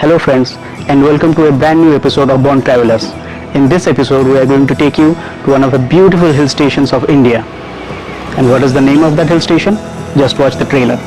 Hello friends, and welcome to a brand new episode of Born Travelers. In this episode we are going to take you to one of the beautiful hill stations of India. And what is the name of that hill station? Just watch the trailer.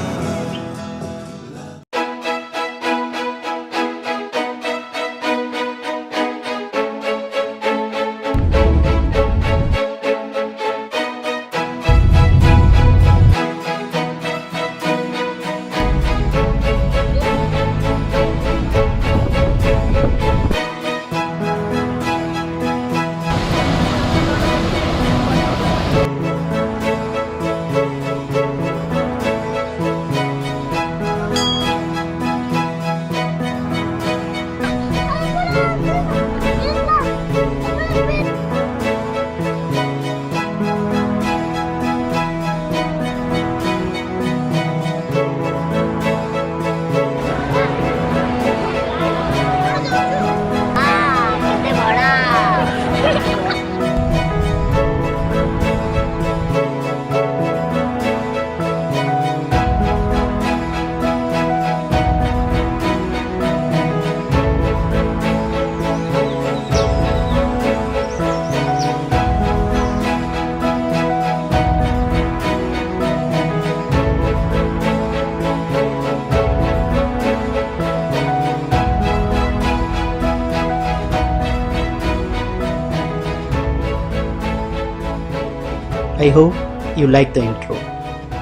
I hope you like the intro.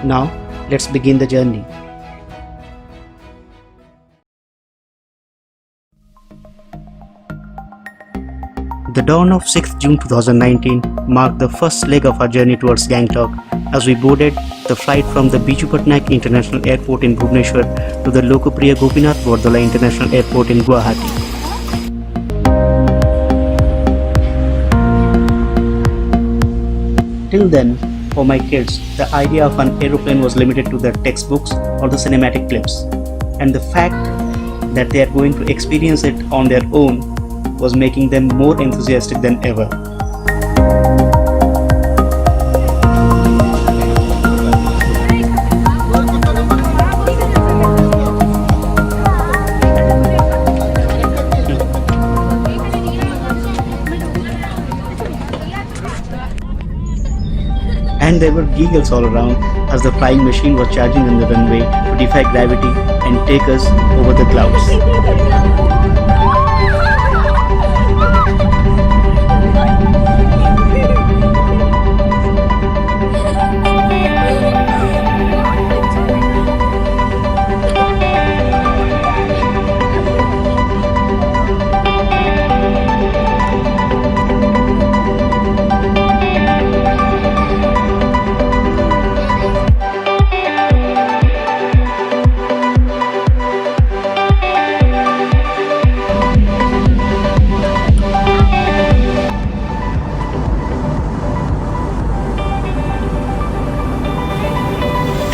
Now, let's begin the journey. The dawn of 6th June 2019 marked the first leg of our journey towards Gangtok as we boarded the flight from the Biju Patnaik International Airport in Bhubaneswar to the Lokopriya Gopinath Bordala International Airport in Guwahati. Till then, for my kids, the idea of an aeroplane was limited to the textbooks or the cinematic clips, and the fact that they are going to experience it on their own was making them more enthusiastic than ever. And there were giggles all around as the flying machine was charging on the runway to defy gravity and take us over the clouds.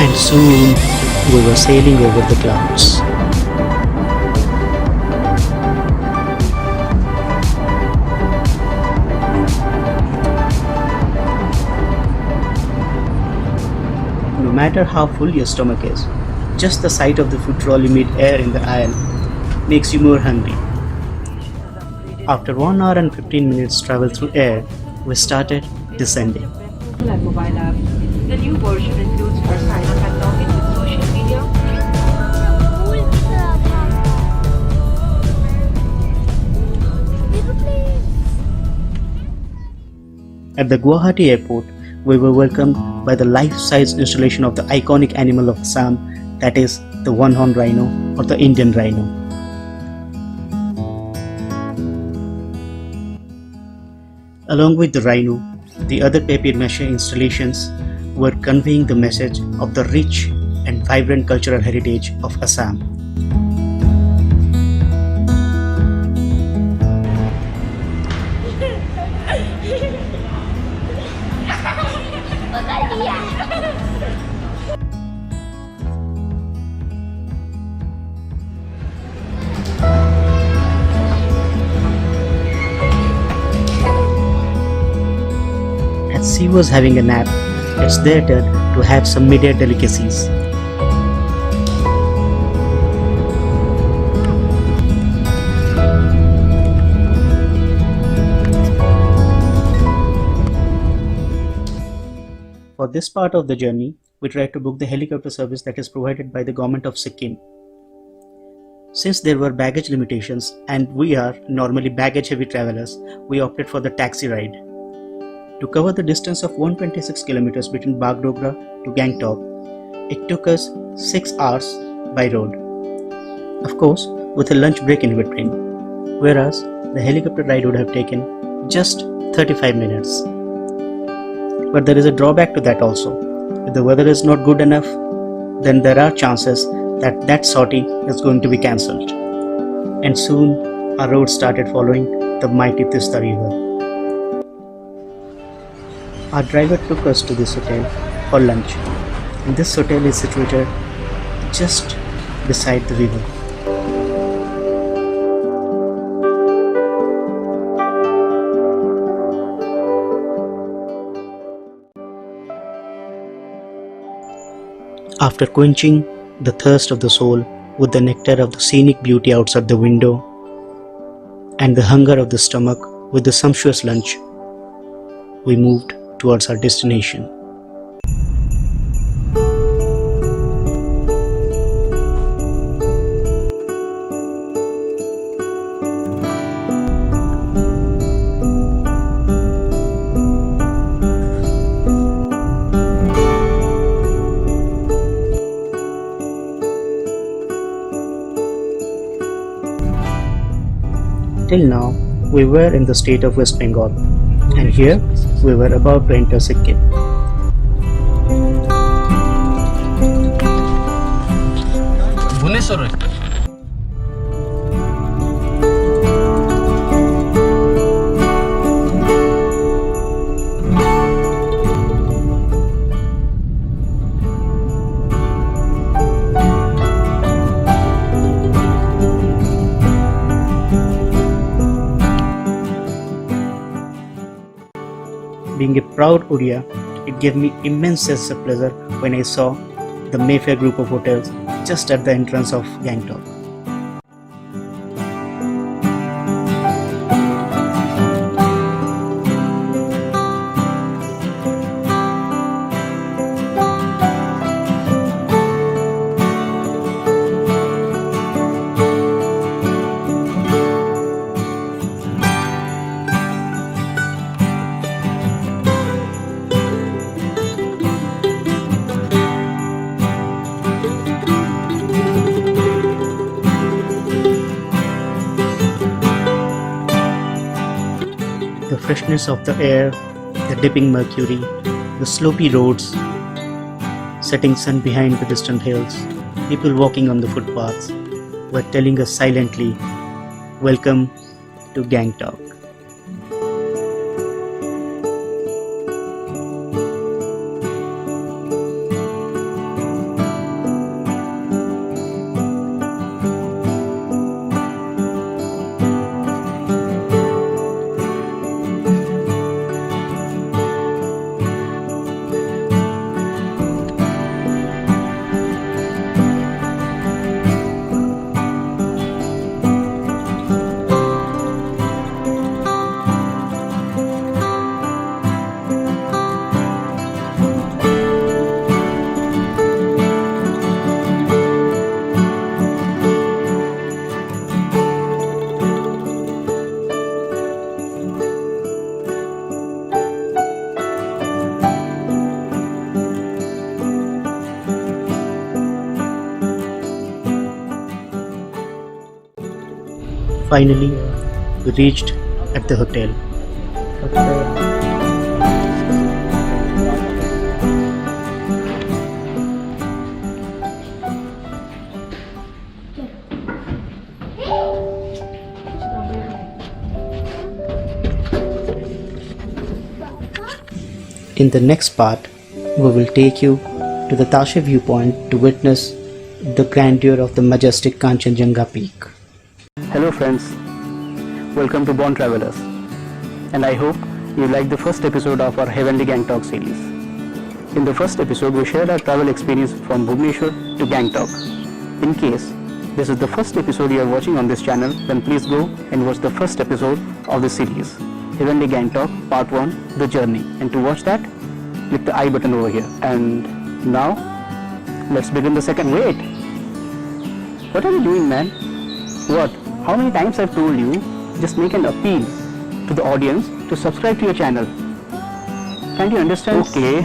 And soon we were sailing over the clouds. No matter how full your stomach is, just the sight of the food trolley mid-air in the aisle makes you more hungry. After 1 hour and 15 minutes travel through air, we started descending. The new version includes our sign-up and login with social media. At the Guwahati airport, we were welcomed by the life-size installation of the iconic animal of Assam, that is the one-horned rhino or the Indian rhino. Along with the rhino, the other papier-mâché installations were conveying the message of the rich and vibrant cultural heritage of Assam. As she was having a nap, it's their turn to have some mid-air delicacies. this part of the journey, we tried to book the helicopter service that is provided by the government of Sikkim. Since there were baggage limitations and we are normally baggage heavy travelers, we opted for the taxi ride. To cover the distance of 126 kilometers between Bagdogra to Gangtok, it took us 6 hours by road. Of course, with a lunch break in between, whereas the helicopter ride would have taken just 35 minutes. But there is a drawback to that also. If the weather is not good enough, then there are chances that sortie is going to be cancelled. And soon our road started following the mighty Tista river. Our driver took us to this hotel for lunch, and this hotel is situated just beside the river. After quenching the thirst of the soul with the nectar of the scenic beauty outside the window and the hunger of the stomach with the sumptuous lunch, we moved towards our destination. Till now, we were in the state of West Bengal, and here we were about to enter Sikkim. Being a proud Odia, it gave me immense sense of pleasure when I saw the Mayfair group of hotels just at the entrance of Gangtok. The freshness of the air, the dipping mercury, the slopy roads, setting sun behind the distant hills, people walking on the footpaths were telling us silently, "Welcome to Gangtok." Finally, we reached at the hotel. In the next part, we will take you to the Tashi viewpoint to witness the grandeur of the majestic Kanchenjunga peak. Hello friends, welcome to Born Travelers, and I hope you liked the first episode of our Heavenly Gangtok series. In the first episode, we shared our travel experience from Bhubaneswar to Gangtok. In case this is the first episode you are watching on this channel, then please go and watch the first episode of the series, Heavenly Gangtok Part 1, The Journey. And to watch that, Click the I button over here. And now, let's begin the second. Wait! What are you doing, man? What? How many times I've told you, just make an appeal to the audience to subscribe to your channel. Can't you understand? Okay,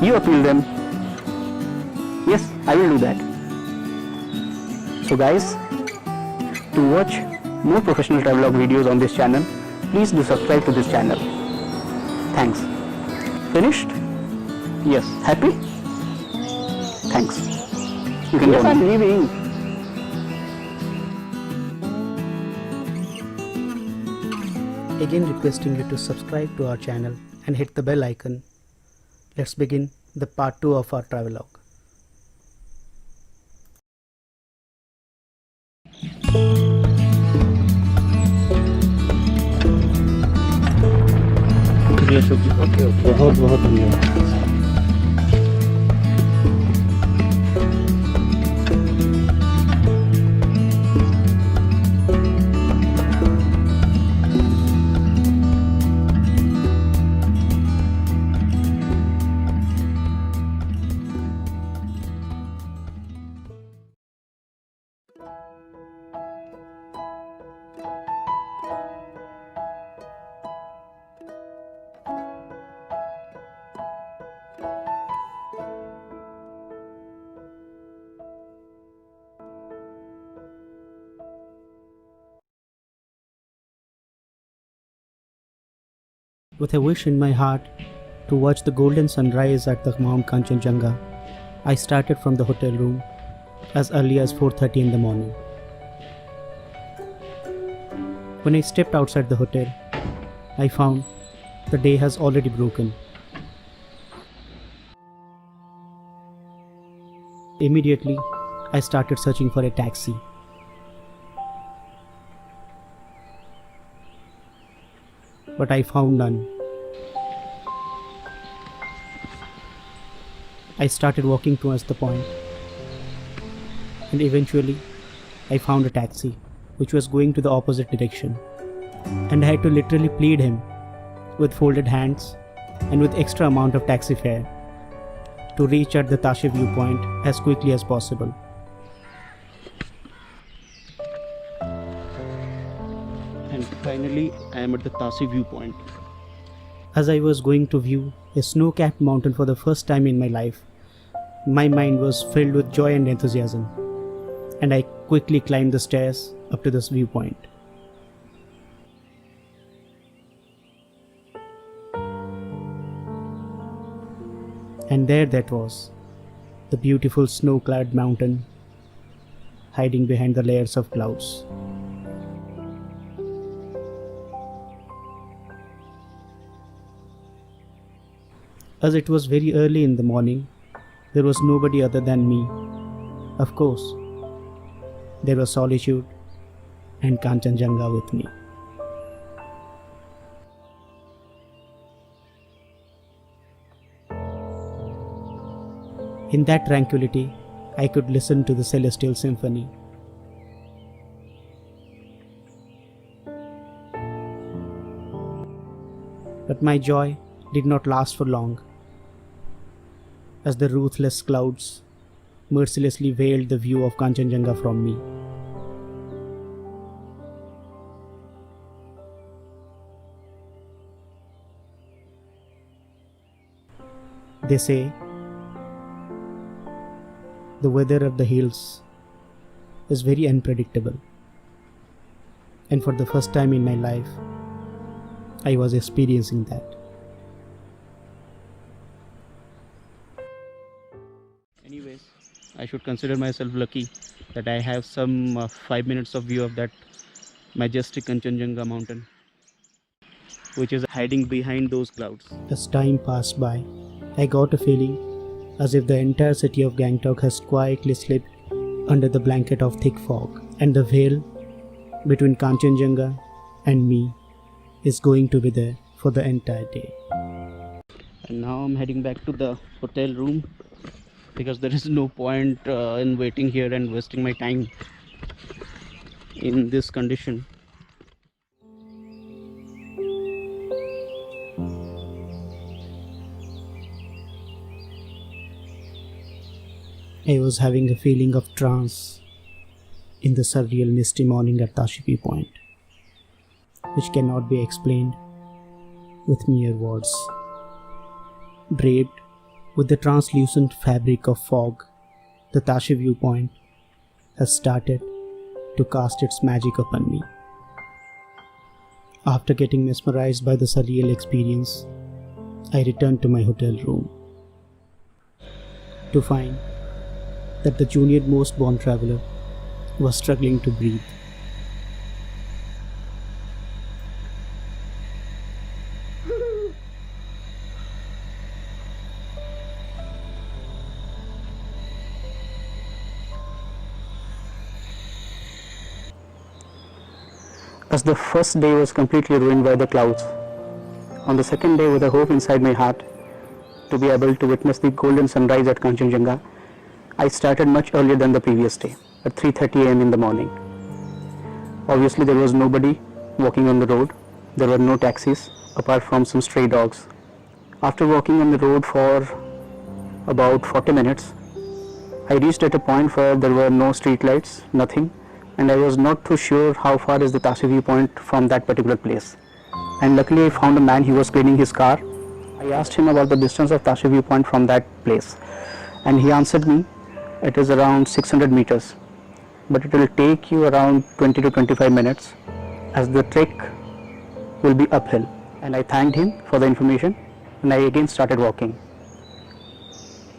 you appeal them. Yes, I will do that. So guys, to watch more professional travelogue videos on this channel, please do subscribe to this channel. Thanks. Finished? Yes. Happy? Thanks. You can go. I'm leaving. Again requesting you to subscribe to our channel and hit the bell icon. Let's begin the part 2 of our travelogue. Okay बहुत बहुत धन्यवाद. With a wish in my heart to watch the golden sunrise at the Mount Kanchenjunga, I started from the hotel room as early as 4:30 in the morning. When I stepped outside the hotel, I found the day has already broken. Immediately, I started searching for a taxi. But I found none. I started walking towards the point, and eventually I found a taxi which was going to the opposite direction, and I had to literally plead him with folded hands and with extra amount of taxi fare to reach at the Tashi viewpoint as quickly as possible. And finally I am at the Tashi viewpoint. As I was going to view a snow-capped mountain for the first time in my life, my mind was filled with joy and enthusiasm, and I quickly climbed the stairs up to this viewpoint. And there that was, the beautiful snow-clad mountain hiding behind the layers of clouds. As it was very early in the morning, there was nobody other than me. Of course, there was solitude and Kanchenjunga with me. In that tranquility, I could listen to the celestial symphony. But my joy did not last for long, as the ruthless clouds mercilessly veiled the view of Kanchenjunga from me. They say the weather of the hills is very unpredictable, and for the first time in my life, I was experiencing that. Anyways, I should consider myself lucky that I have some 5 minutes of view of that majestic Kanchenjunga mountain, which is hiding behind those clouds. As time passed by, I got a feeling as if the entire city of Gangtok has quietly slipped under the blanket of thick fog, and the veil between Kanchenjunga and me is going to be there for the entire day. And now I'm heading back to the hotel room because there is no point in waiting here and wasting my time in this condition. I was having a feeling of trance in the surreal misty morning at Tashi viewpoint, which cannot be explained with mere words. Draped with the translucent fabric of fog, the Tashi viewpoint has started to cast its magic upon me. After getting mesmerized by the surreal experience, I returned to my hotel room to find that the junior most born traveler was struggling to breathe. As the first day was completely ruined by the clouds, on the second day, with a hope inside my heart to be able to witness the golden sunrise at Kanchenjunga, I started much earlier than the previous day, at 3:30 am in the morning. Obviously, there was nobody walking on the road. There were no taxis apart from some stray dogs. After walking on the road for about 40 minutes, I reached at a point where there were no street lights, nothing, and I was not too sure how far is the Tashi viewpoint from that particular place. And luckily I found a man, he was cleaning his car. I asked him about the distance of Tashi viewpoint from that place, and he answered me, it is around 600 meters, but it will take you around 20 to 25 minutes as the trek will be uphill. And I thanked him for the information, and I again started walking.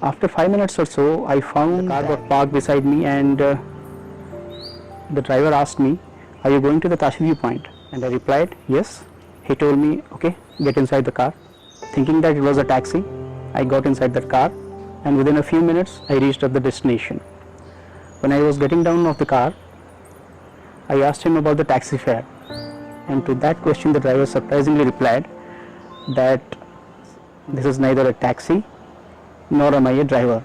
After 5 minutes or so, I found the car got parked beside me, and the driver asked me, are you going to the Tashi viewpoint? And I replied, yes. He told me, okay, get inside the car. Thinking that it was a taxi, I got inside that car, and within a few minutes I reached at the destination. When I was getting down of the car, I asked him about the taxi fare, and to that question the driver surprisingly replied that this is neither a taxi nor am I a driver.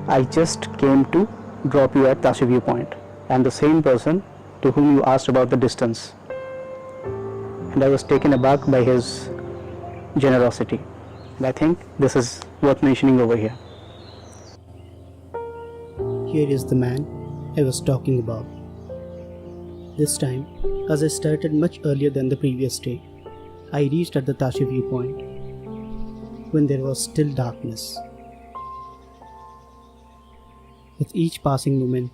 I just came to drop you at Tashi viewpoint. I am the same person to whom you asked about the distance. And I was taken aback by his generosity. And I think this is worth mentioning over here. Here is the man I was talking about. This time, as I started much earlier than the previous day, I reached at the Tashi viewpoint when there was still darkness. With each passing moment,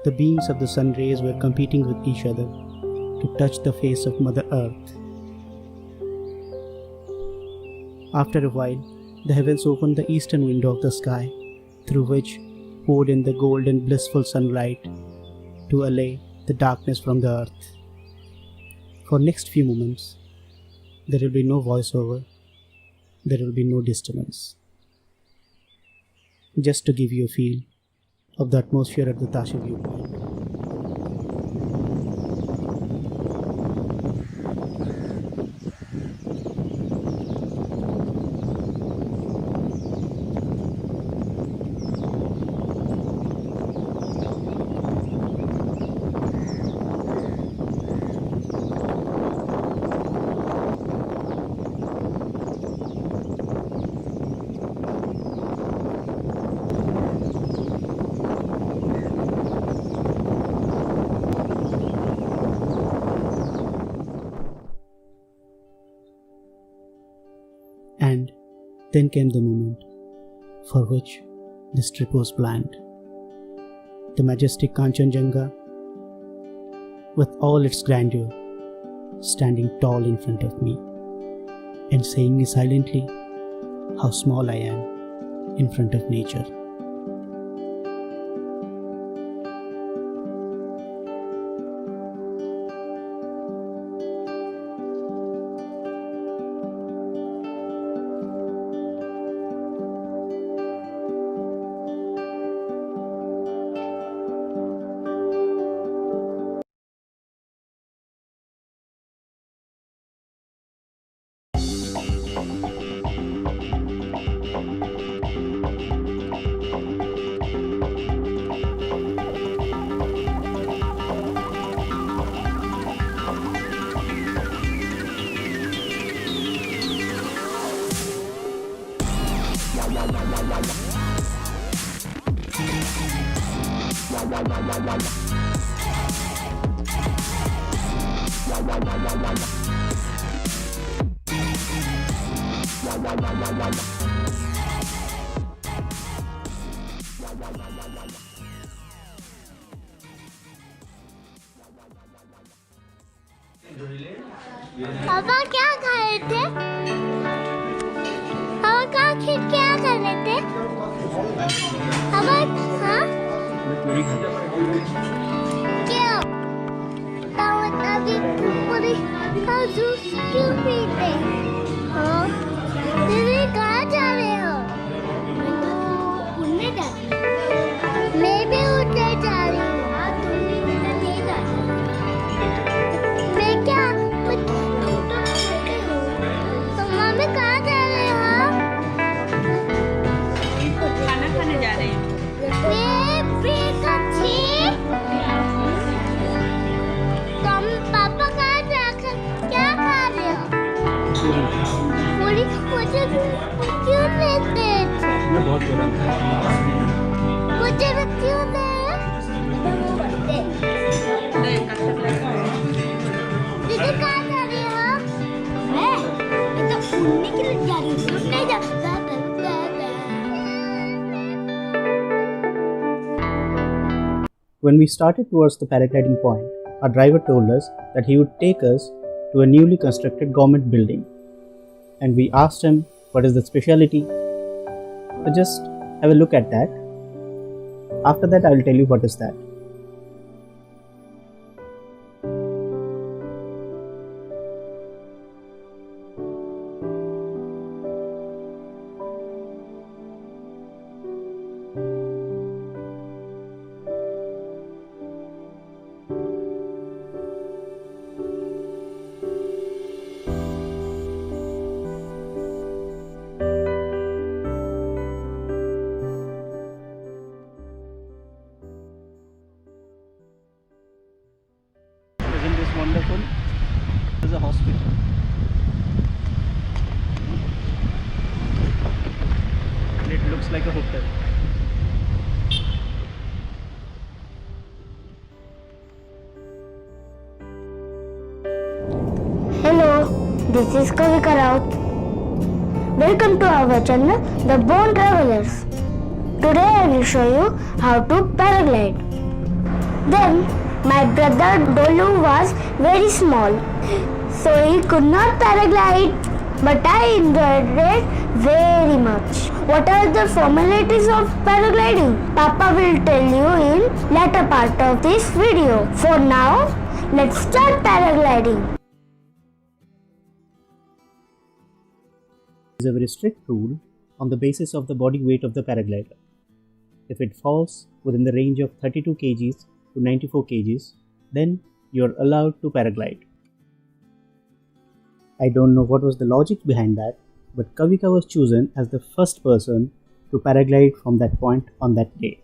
the beams of the sun rays were competing with each other to touch the face of Mother Earth. After a while, the heavens opened the eastern window of the sky, through which poured in the golden blissful sunlight to allay the darkness from the earth. For next few moments, there will be no voiceover, there will be no disturbance. Just to give you a feel of the atmosphere at the Tashi viewpoint. And then came the moment for which this trip was planned. The majestic Kanchenjunga, with all its grandeur, standing tall in front of me and saying me silently how small I am in front of nature. पापा क्या खा रहे थे? पापा क्या कर रहे थे? पापा हाँ? क्यों? पापा अभी पूरी का जूस क्यों पीते? हाँ? दीदी कहाँ जा रहे हो? उड़ने जा रही हूँ। मैं भी उड़ने जा रही हूँ। तुम भी उड़ने नहीं जा रही। मैं क्या? मम्मी कहाँ जा रहे हो? खाना खाने जा रहे हैं। तुम पापा कहाँ जाकर क्या खा रहे हो? पूरी मुझे क्यों देते थे? बहुत गरम है। मुझे भी क्यों दे? दीदी कहाँ जा रही हो? मैं तो उड़ने के लिए जा रही हूँ। उड़ने जा। When we started towards the paragliding point, our driver told us that he would take us to a newly constructed government building. And we asked him what is the speciality. So just have a look at that. After that, I will tell you what is that. Isn't this wonderful? This is a hospital. And it looks like a hotel. Hello, this is Kavika Raut. Welcome to our channel, The Born Travelers. Today I will show you how to paraglide. Then, my brother Dolu was very small, so he could not paraglide, but I enjoyed it very much. What are the formalities of paragliding? Papa will tell you in later part of this video. For now, let's start paragliding. Is a very strict rule on the basis of the body weight of the paraglider. If it falls within the range of 32 kgs to 94 kgs, then you are allowed to paraglide. I don't know what was the logic behind that, but Kavika was chosen as the first person to paraglide from that point on that day.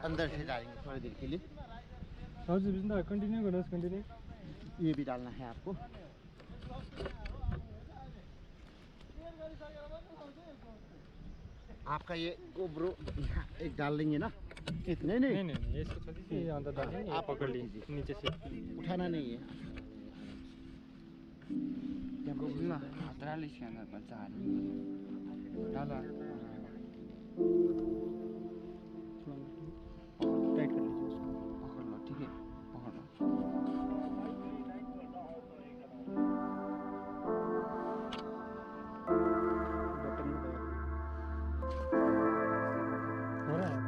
अंदर से डालेंगे थोड़ी देर के लिए। हजुर बिस्तारै continue गर्नुहोस् continue. ये भी डालना है आपको। आपका ये गोब्रो यहाँ एक डाल लेंगे ना? इतने नहीं नहीं इसको छोटी अंदर डालेंगे। आप पकड़ लीजिए नीचे से। उठाना नहीं है। गोब्रो हतराले इसके अंदर बच्चा हालेंगे। डाला टाइट कर लीजिए उसको। पकड़ लो, ठीक है पकड़ लो। बटन को दबा दीजिए। हो रहा है।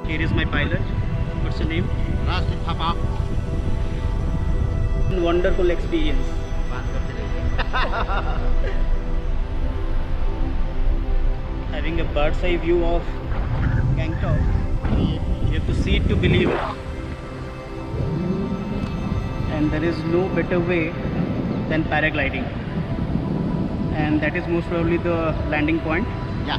Here is my pilot. What's your name? Rasti Thapa. Wonderful experience. Having a bird's eye view of Gangtok, you have to see it to believe it. And there is no better way than paragliding. And that is most probably the landing point. Yeah.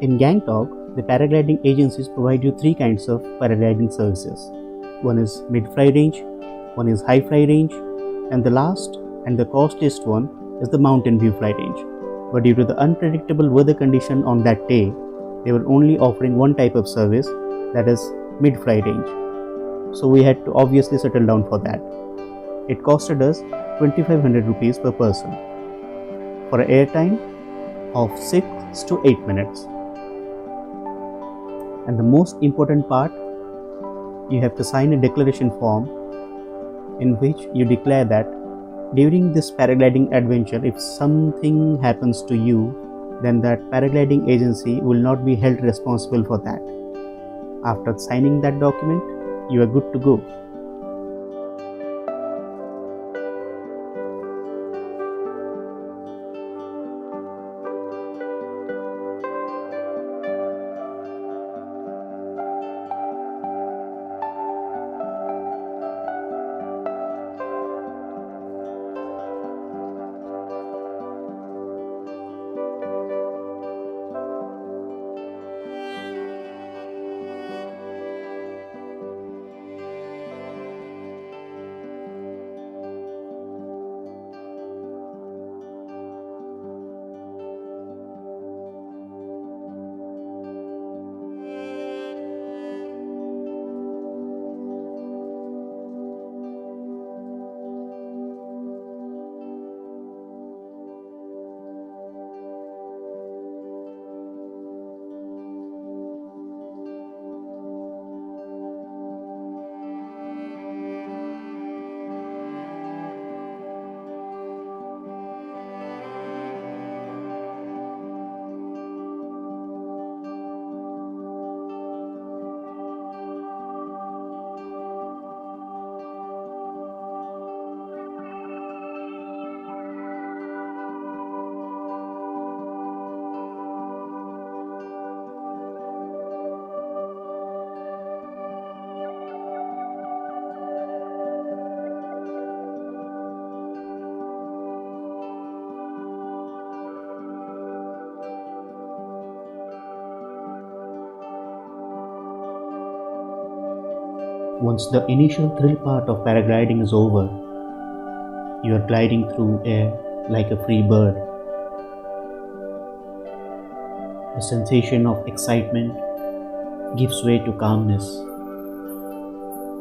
In Gangtok, the paragliding agencies provide you three kinds of paragliding services. One is mid-fly range, one is high-fly range, and the last and the costliest one is the mountain view fly range. But due to the unpredictable weather condition on that day, they were only offering one type of service, that is mid-fly range. So we had to obviously settle down for that. It costed us 2500 rupees per person for an airtime of 6 to 8 minutes. And the most important part, you have to sign a declaration form in which you declare that during this paragliding adventure, if something happens to you, then that paragliding agency will not be held responsible for that. After signing that document, you are good to go. Once the initial thrill part of paragliding is over, you are gliding through air like a free bird. The sensation of excitement gives way to calmness.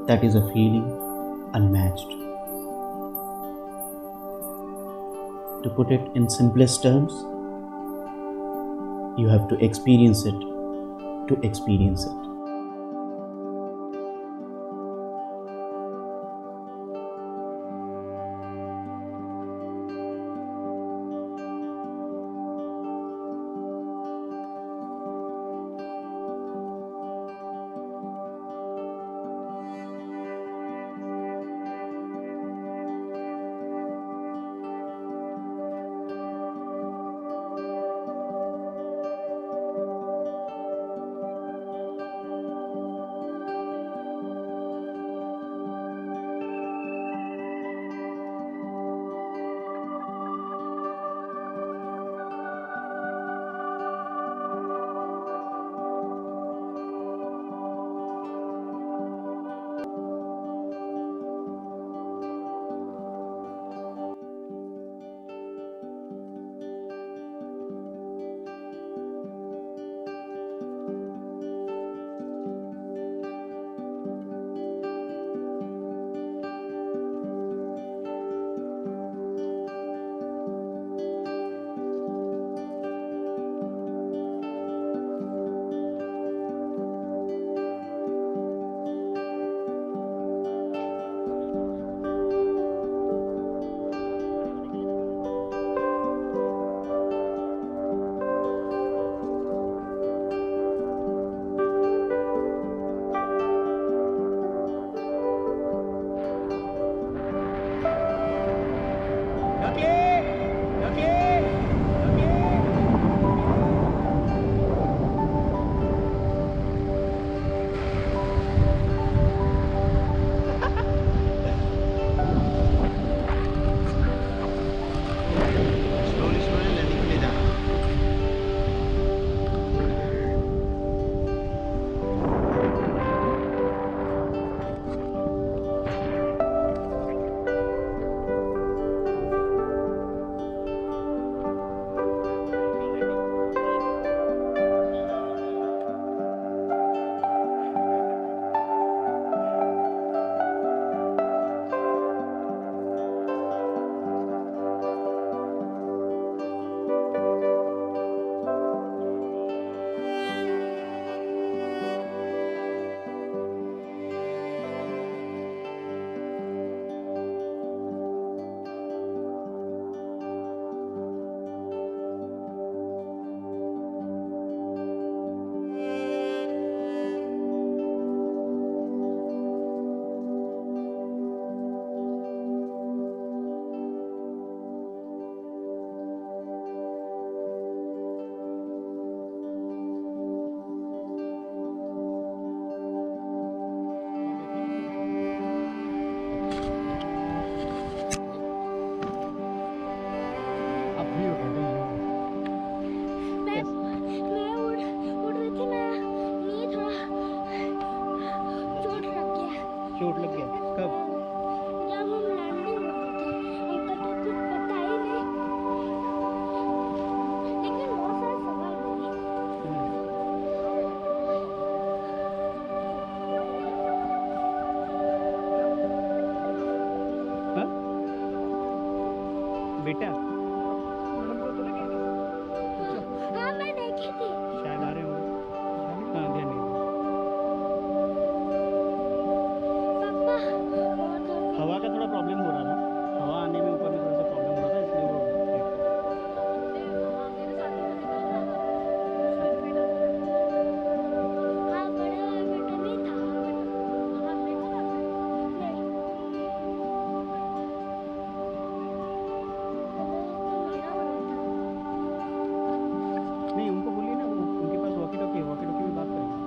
That is a feeling unmatched. To put it in simplest terms, you have to experience it to experience it. बेटा हाँ मैं देखी थी शायद आ रहे होंगे। हाँ ध्यान नहीं। पापा और थोड़ी हवा का थोड़ा प्रॉब्लम हो रहा था, हवा आने में ऊपर में थोड़ा सा प्रॉब्लम हो रहा था, इसलिए वो हाँ बड़े वाला बेटा नहीं था हाँ बेटा नहीं नहीं, उनको बोलिए ना, उनके पास वॉकी टॉकी है, वॉकी टॉकी में बात करेंगे।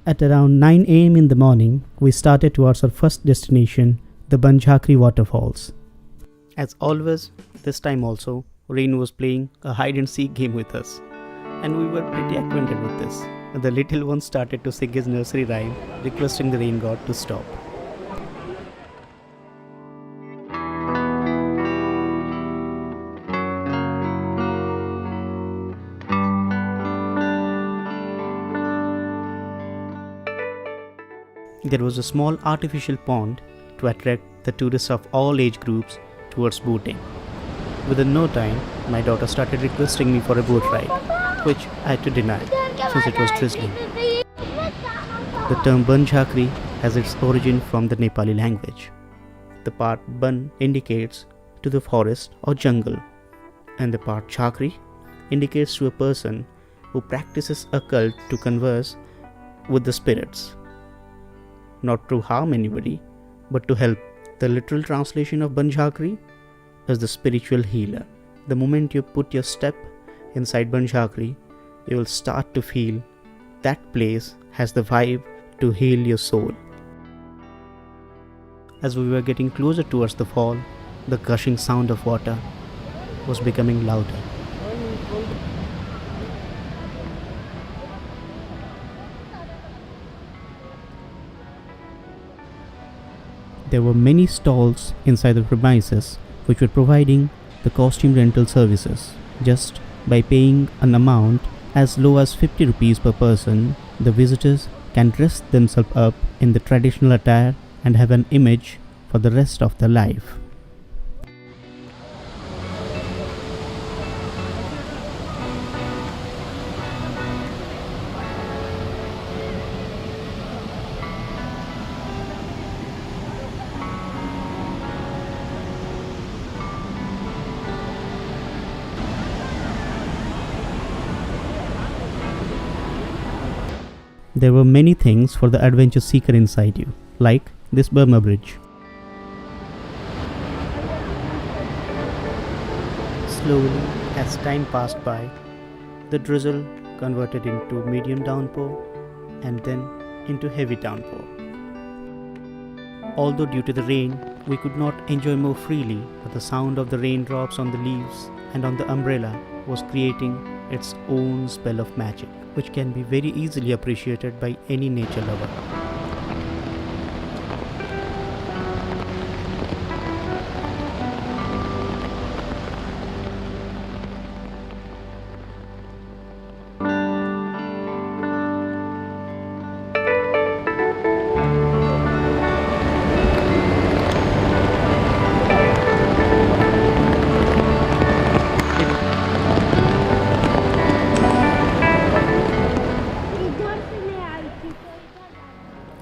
At around 9 a.m. in the morning, we started towards our first destination, the Jhakri waterfalls. As always, this time also, Rain was playing a hide and seek game with us, and we were pretty acquainted with this. The little one started to sing his nursery rhyme, requesting the rain god to stop. There was a small artificial pond to attract the tourists of all age groups towards boating. Within no time, my daughter started requesting me for a boat ride, which I had to deny since it was drizzling. The term Ban Jhakri has its origin from the Nepali language. The part Ban indicates to the forest or jungle, and the part Jhakri indicates to a person who practices a cult to converse with the spirits. Not to harm anybody, but to help. The literal translation of Ban Jhakri is the spiritual healer. The moment you put your step inside Ban Jhakri, you will start to feel that place has the vibe to heal your soul. As we were getting closer towards the fall, the gushing sound of water was becoming louder. There were many stalls inside the premises which were providing the costume rental services. Just by paying an amount as low as 50 rupees per person, the visitors can dress themselves up in the traditional attire and have an image for the rest of their life. There were many things for the adventure seeker inside you, like this Burma bridge. Slowly, as time passed by, the drizzle converted into medium downpour and then into heavy downpour. Although due to the rain, we could not enjoy more freely, but the sound of the raindrops on the leaves and on the umbrella was creating its own spell of magic, which can be very easily appreciated by any nature lover.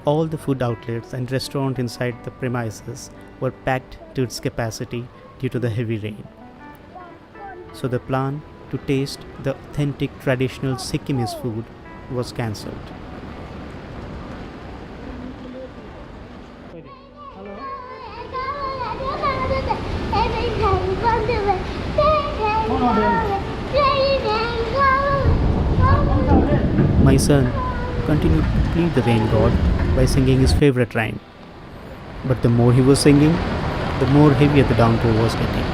All the food outlets and restaurants inside the premises were packed to its capacity due to the heavy rain. So the plan to taste the authentic traditional Sikkimese food was cancelled. My son continued to plead the rain god by singing his favorite rhyme. But the more he was singing, the more heavier the downpour was getting.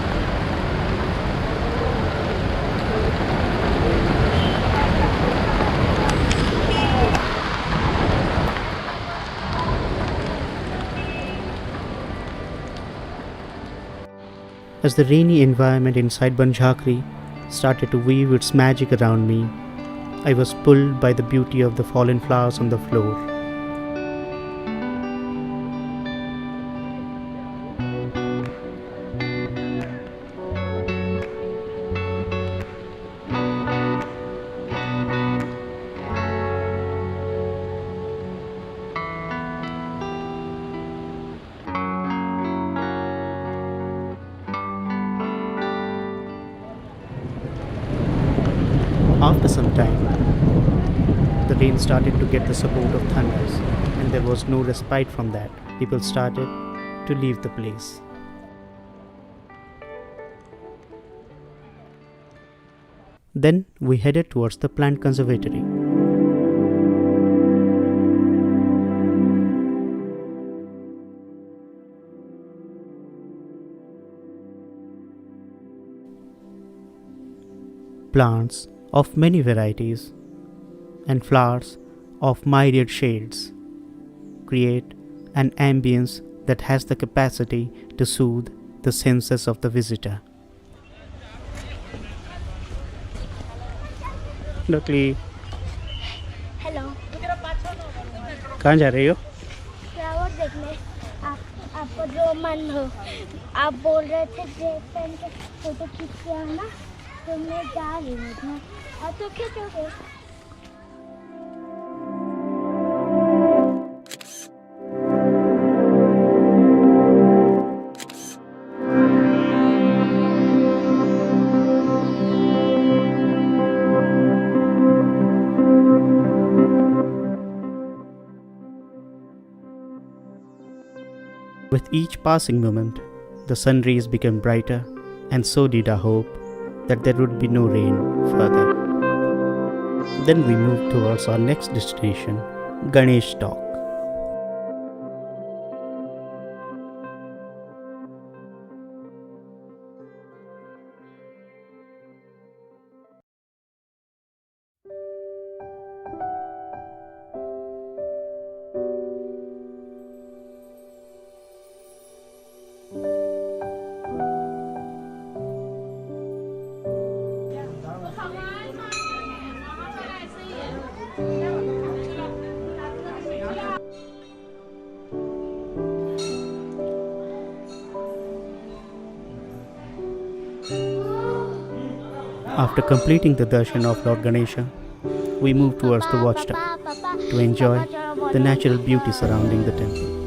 As the rainy environment inside Jhakri started to weave its magic around me, I was pulled by the beauty of the fallen flowers on the floor. After some time, the rain started to get the support of thunders, and there was no respite from that. People started to leave the place. Then we headed towards the plant conservatory. Plants of many varieties and flowers of myriad shades create an ambience that has the capacity to soothe the senses of the visitor. Jhakri, hello कहाँ जा रही हो? Flower देखने आपको जो मन हो आप बोल रहे थे ड्रेस पहन के फोटो खींच के आना तो मैं जा रही हूँ और तो खींचोगे With each passing moment, the sun rays became brighter, and so did our hope that there would be no rain further. Then we moved towards our next destination, Ganesh Tok. After completing the darshan of Lord Ganesha, we moved towards the watchtower to enjoy the natural beauty surrounding the temple.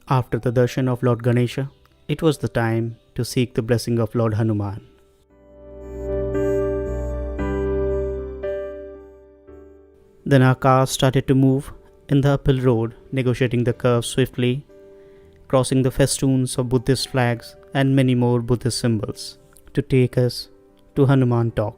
After the darshan of Lord Ganesha, it was the time to seek the blessing of Lord Hanuman. Then our car started to move in the uphill road, negotiating the curves swiftly, crossing the festoons of Buddhist flags and many more Buddhist symbols to take us to Hanuman Tok.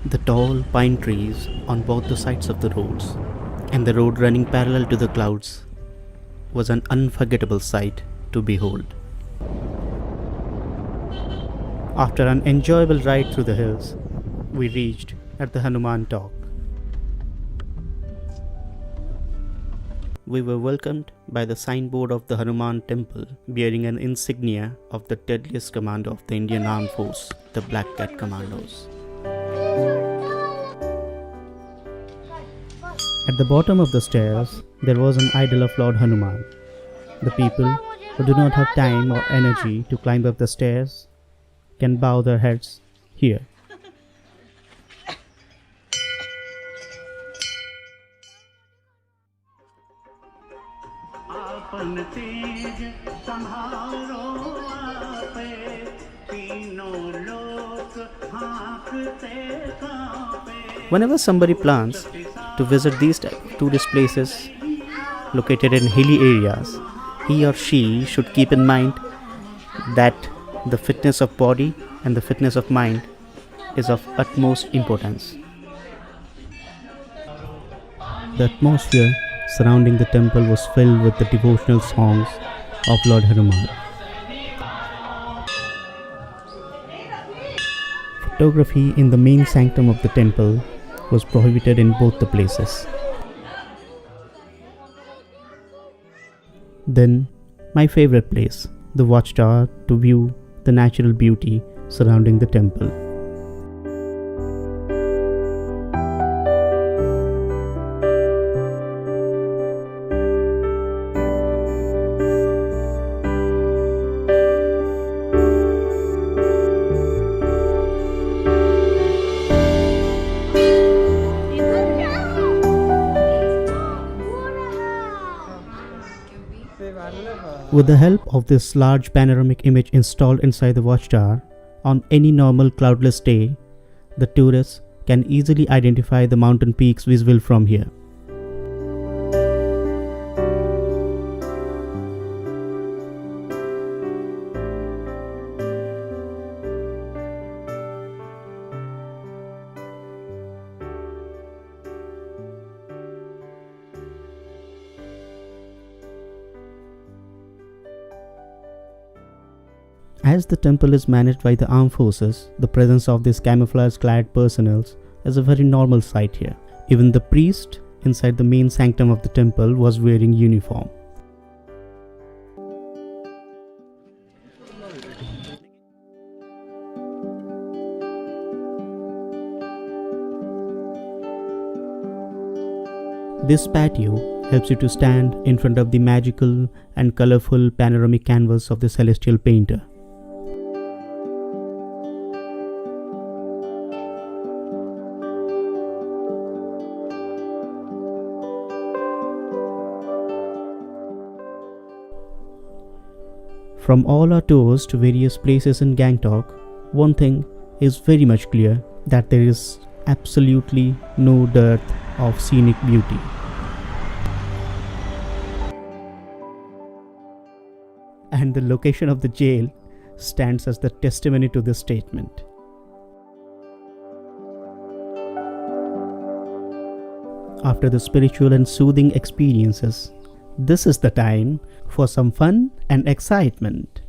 The tall pine trees on both the sides of the roads and the road running parallel to the clouds was an unforgettable sight to behold. After an enjoyable ride through the hills, we reached at the Hanuman Tok. We were welcomed by the signboard of the Hanuman temple bearing an insignia of the deadliest commander of the Indian Armed Force, the Black Cat Commandos. At the bottom of the stairs, there was an idol of Lord Hanuman. The people who do not have time or energy to climb up the stairs can bow their heads here. Whenever somebody plans to visit these tourist places located in hilly areas, he or she should keep in mind that the fitness of body and the fitness of mind is of utmost importance. The atmosphere surrounding the temple was filled with the devotional songs of Lord Hanuman. Photography in the main sanctum of the temple was prohibited in both the places. Then, my favorite place, the watchtower, to view the natural beauty surrounding the temple. With the help of this large panoramic image installed inside the watchtower, on any normal cloudless day, the tourists can easily identify the mountain peaks visible from here. As the temple is managed by the armed forces, the presence of these camouflage-clad personnel is a very normal sight here. Even the priest inside the main sanctum of the temple was wearing uniform. This patio helps you to stand in front of the magical and colorful panoramic canvas of the celestial painter. From all our tours to various places in Gangtok, one thing is very much clear, that there is absolutely no dearth of scenic beauty. And the location of the jail stands as the testimony to this statement. After the spiritual and soothing experiences, this is the time for some fun and excitement.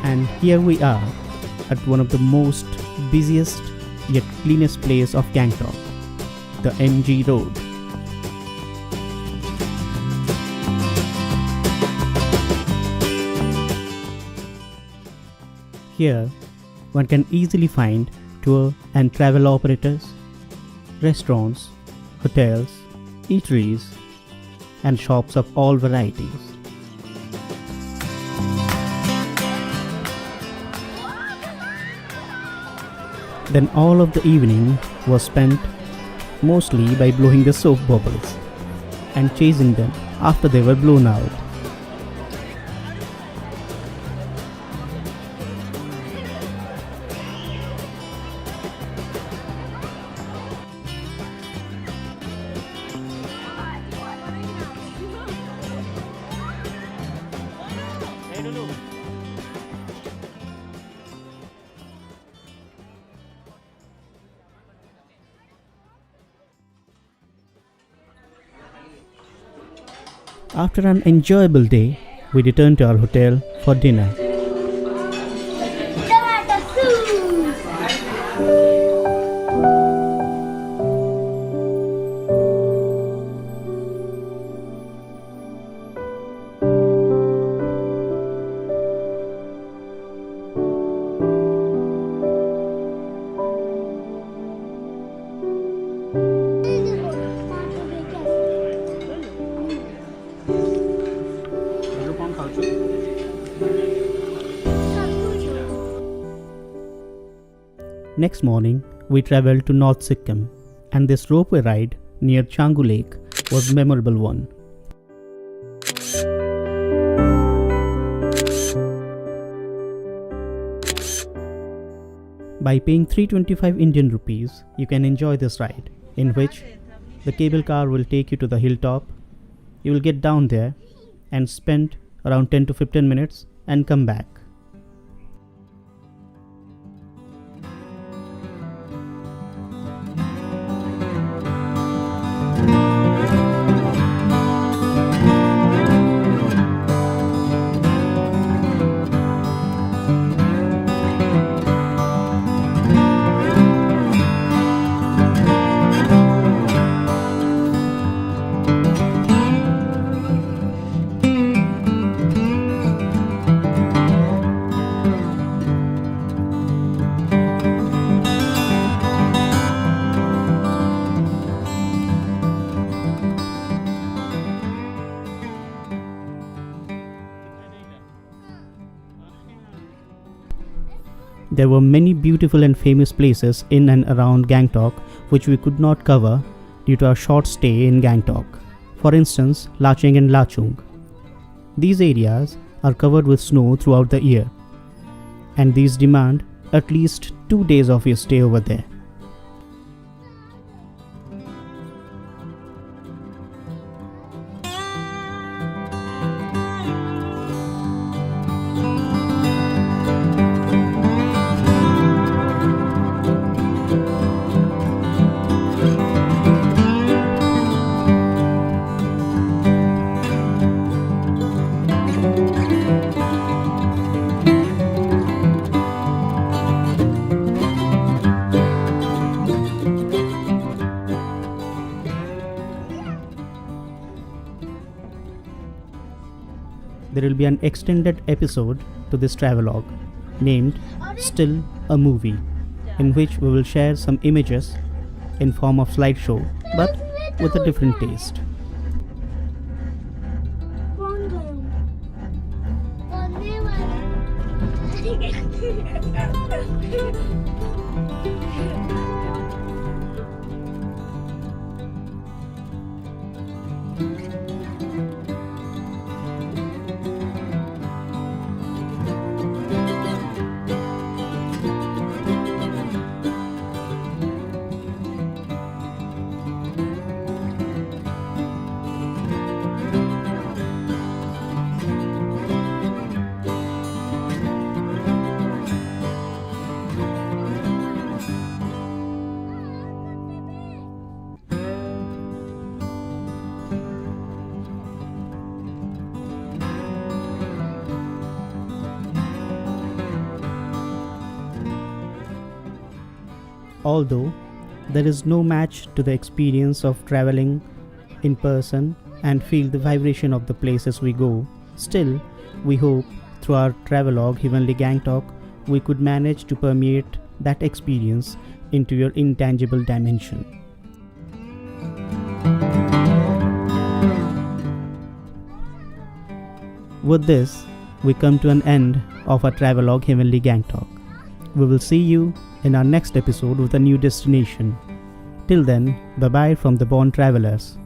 And here we are at one of the most busiest yet cleanest place of Gangtok, the MG Road. Here, one can easily find tour and travel operators, restaurants, hotels, eateries, and shops of all varieties. Then all of the evening was spent mostly by blowing the soap bubbles and chasing them after they were blown out. After an enjoyable day, we returned to our hotel for dinner. Tomato soup! Next morning, we travelled to North Sikkim, and this ropeway ride near Changu Lake was a memorable one. By paying 325 Indian rupees, you can enjoy this ride, in which the cable car will take you to the hilltop. You will get down there and spend around 10 to 15 minutes and come back. There were many beautiful and famous places in and around Gangtok which we could not cover due to our short stay in Gangtok. For instance, Lacheng and Lachung. These areas are covered with snow throughout the year, and these demand at least 2 days of your stay over there. There will be an extended episode to this travelogue named Still a Movie, in which we will share some images in form of slideshow, but with a different taste. Although there is no match to the experience of traveling in person and feel the vibration of the places we go, still, we hope through our travelogue Heavenly Gangtok, we could manage to permeate that experience into your intangible dimension. With this, we come to an end of our travelogue Heavenly Gangtok. We will see you in our next episode with a new destination. Till then, bye bye from the Born Travelers.